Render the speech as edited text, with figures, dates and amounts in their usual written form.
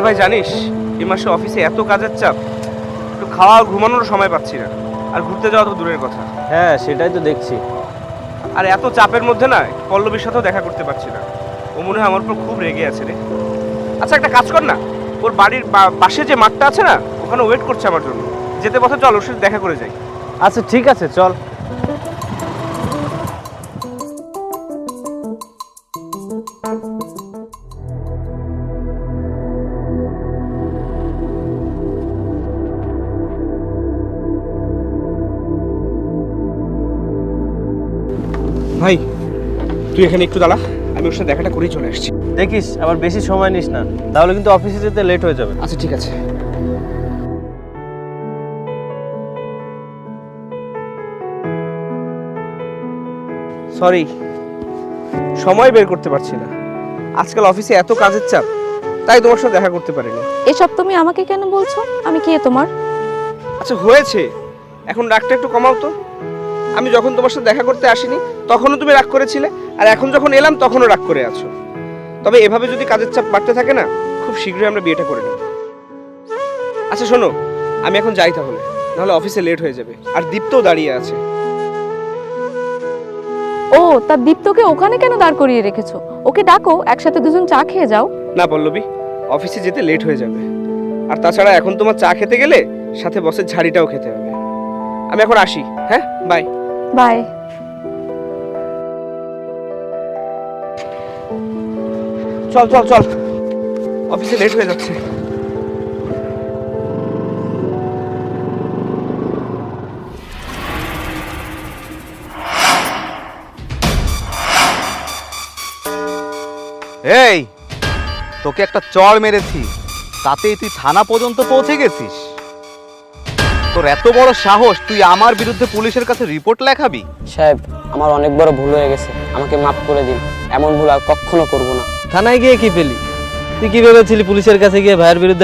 ভাই জানিস এই মাসে অফিসে এত কাজের চাপ, একটু খাওয়া আর ঘুমানোর সময় পাচ্ছি না, আর ঘুরতে যাওয়া তো দূরের কথা। হ্যাঁ সেটাই তো দেখছি। আর এত চাপের মধ্যে না পল্লবীর সাথেও দেখা করতে পারছি না। ও মনে হয় আমার উপর খুব রেগে আছে রে। আচ্ছা একটা কাজ কর না, ওর বাড়ির পাশে যে মাঠটা আছে না, ওখানে ওয়েট করছে আমার জন্য। যেতে পথে চল ওর সাথে দেখা করে যাই। আচ্ছা ঠিক আছে চল। ভাই তুই এখানে একটু দাঁড়া, আমি ওর সাথে দেখাটা করেই চলে আসছি। দেখিস আবার বেশি সময় নিস না, তাহলে কিন্তু অফিসে যেতে লেট হয়ে যাবে। আচ্ছা ঠিক আছে। সরি, সময় বের করতে পারছি না, আজকাল অফিসে এত কাজের চাপ, তাই তোমার সাথে দেখা করতে পারিনি। এসব তুমি আমাকে কেন বলছো? আমি কে তোমার? আচ্ছা হয়েছে, এখন রাগটা একটু কমাও তো। আমি যখন তোমার সাথে দেখা করতে আসিনি তখনও তুমি রাগ করেছিলে, আর এখন যখন এলাম তখনও রাগ করে আছো। তবে এভাবে যদি কাজের চাপ বাড়তে থাকে না, খুব শীঘ্রই আমরা বিয়েটা করে নেব। আচ্ছা শোনো, আমি এখন যাই তাহলে, নাহলে অফিসে লেট হয়ে যাবে, আর দীপ্তও দাঁড়িয়ে আছে। ও তা দীপ্তকে ওখানে কেন দাঁড় করিয়ে রেখেছো? ওকে ডাকো, একসাথে দুজন চা খেয়ে যাও। না পল্লবী, অফিসে যেতে লেট হয়ে যাবে, আর তাছাড়া এখন তোমার চা খেতে গেলে সাথে বসের ঝাড়িটাও খেতে হবে। আমি এখন আসি, হ্যাঁ বাই। বাই। চল চল চল, অফিসে লেট হয়ে যাচ্ছে। এই তোকে একটা চড় মেরেছি, তাতেই তুই থানা পর্যন্ত পৌঁছে গেছিস? তোর এত বড় সাহস, তুই আমার বিরুদ্ধে পুলিশের কাছে রিপোর্ট লেখাবি? সাহেব, আমার অনেক বড় ভুল হয়ে গেছে, আমাকে মাফ করে দিন। এমন ভুল আর কখনো করব না। থানায় গিয়ে কি পেলি? তুই কি ভেবেছিলি পুলিশের কাছে গিয়ে ভাইয়ের বিরুদ্ধে